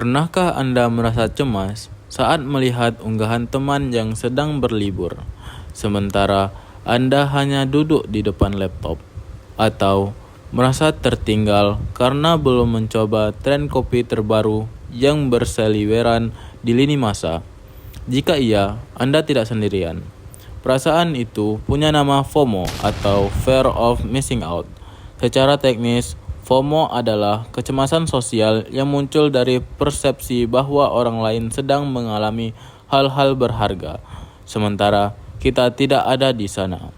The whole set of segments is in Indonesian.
Pernahkah Anda merasa cemas saat melihat unggahan teman yang sedang berlibur, sementara Anda hanya duduk di depan laptop? Atau merasa tertinggal karena belum mencoba tren kopi terbaru yang berseliweran di lini masa? Jika iya, Anda tidak sendirian. Perasaan itu punya nama FOMO atau Fear of Missing Out. Secara teknis, FOMO adalah kecemasan sosial yang muncul dari persepsi bahwa orang lain sedang mengalami hal-hal berharga, sementara kita tidak ada di sana.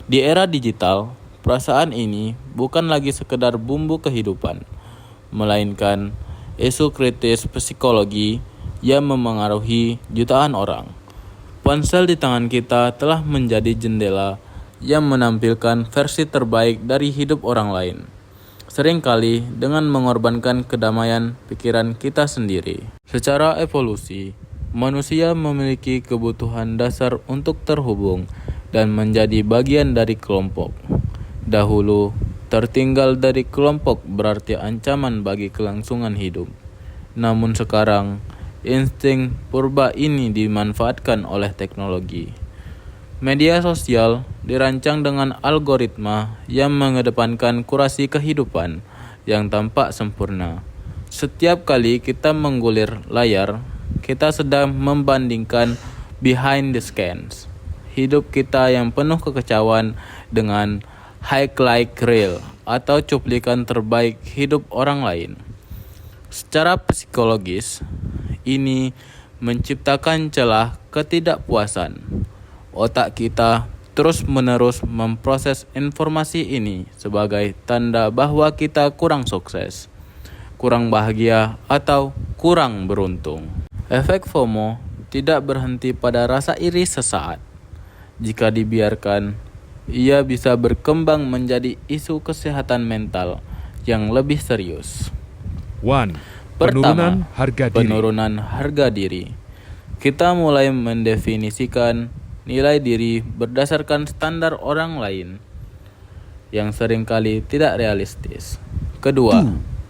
Di era digital, perasaan ini bukan lagi sekedar bumbu kehidupan, melainkan isu kritis psikologi yang memengaruhi jutaan orang. Ponsel di tangan kita telah menjadi jendela yang menampilkan versi terbaik dari hidup orang lain, seringkali dengan mengorbankan kedamaian pikiran kita sendiri. Secara evolusi, manusia memiliki kebutuhan dasar untuk terhubung dan menjadi bagian dari kelompok. Dahulu, tertinggal dari kelompok berarti ancaman bagi kelangsungan hidup. Namun sekarang, insting purba ini dimanfaatkan oleh teknologi. Media sosial dirancang dengan algoritma yang mengedepankan kurasi kehidupan yang tampak sempurna. Setiap kali kita menggulir layar, kita sedang membandingkan behind the scenes hidup kita yang penuh kekecauan dengan highlight reel atau cuplikan terbaik hidup orang lain. Secara psikologis, ini menciptakan celah ketidakpuasan. Otak kita terus-menerus memproses informasi ini sebagai tanda bahwa kita kurang sukses, kurang bahagia, atau kurang beruntung. Efek FOMO tidak berhenti pada rasa iri sesaat. Jika dibiarkan, ia bisa berkembang menjadi isu kesehatan mental yang lebih serius. 1. Pertama, harga diri. penurunan harga diri. Kita mulai mendefinisikan nilai diri berdasarkan standar orang lain yang seringkali tidak realistis. Kedua,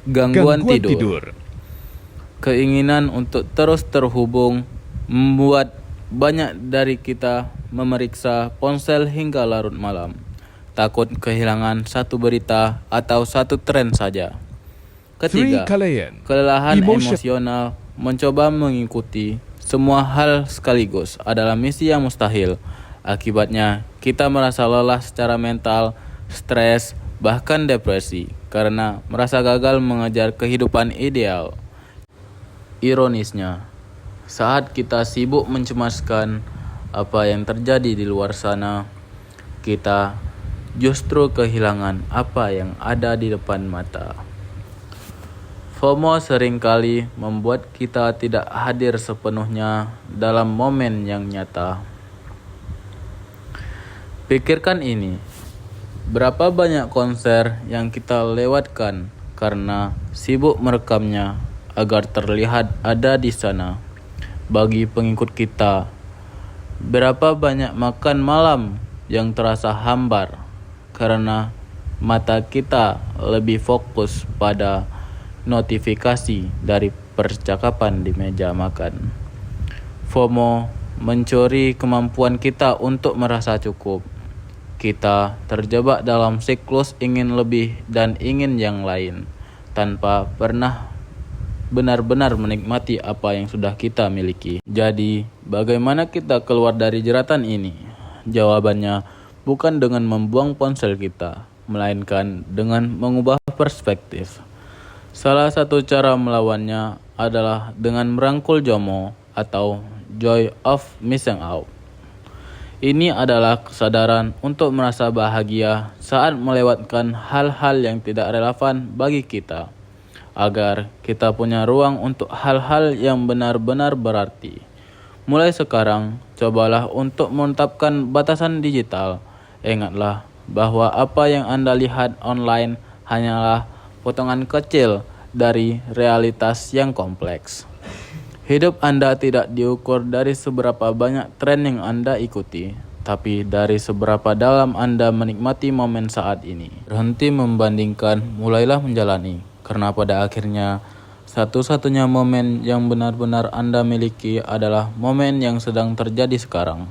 gangguan tidur. Keinginan untuk terus terhubung membuat banyak dari kita memeriksa ponsel hingga larut malam, takut kehilangan satu berita atau satu tren saja. Ketiga, kelelahan emosional. Mencoba mengikuti semua hal sekaligus adalah misi yang mustahil. Akibatnya, kita merasa lelah secara mental, stres, bahkan depresi karena merasa gagal mengejar kehidupan ideal. Ironisnya, saat kita sibuk mencemaskan apa yang terjadi di luar sana, kita justru kehilangan apa yang ada di depan mata. FOMO seringkali membuat kita tidak hadir sepenuhnya dalam momen yang nyata. Pikirkan ini, berapa banyak konser yang kita lewatkan karena sibuk merekamnya agar terlihat ada di sana. Bagi pengikut kita, berapa banyak makan malam yang terasa hambar karena mata kita lebih fokus pada notifikasi dari percakapan di meja makan. FOMO mencuri kemampuan kita untuk merasa cukup. Kita terjebak dalam siklus ingin lebih dan ingin yang lain, tanpa pernah benar-benar menikmati apa yang sudah kita miliki. Jadi, bagaimana kita keluar dari jeratan ini? Jawabannya bukan dengan membuang ponsel kita, melainkan dengan mengubah perspektif. Salah satu cara melawannya adalah dengan merangkul JOMO atau Joy of Missing Out. Ini adalah kesadaran untuk merasa bahagia saat melewatkan hal-hal yang tidak relevan bagi kita, agar kita punya ruang untuk hal-hal yang benar-benar berarti. Mulai sekarang, cobalah untuk menetapkan batasan digital. Ingatlah bahwa apa yang Anda lihat online hanyalah potongan kecil dari realitas yang kompleks. Hidup Anda tidak diukur dari seberapa banyak tren yang Anda ikuti, tapi dari seberapa dalam Anda menikmati momen saat ini. Berhenti membandingkan, mulailah menjalani, karena pada akhirnya Satu-satunya momen yang benar-benar Anda miliki adalah momen yang sedang terjadi sekarang.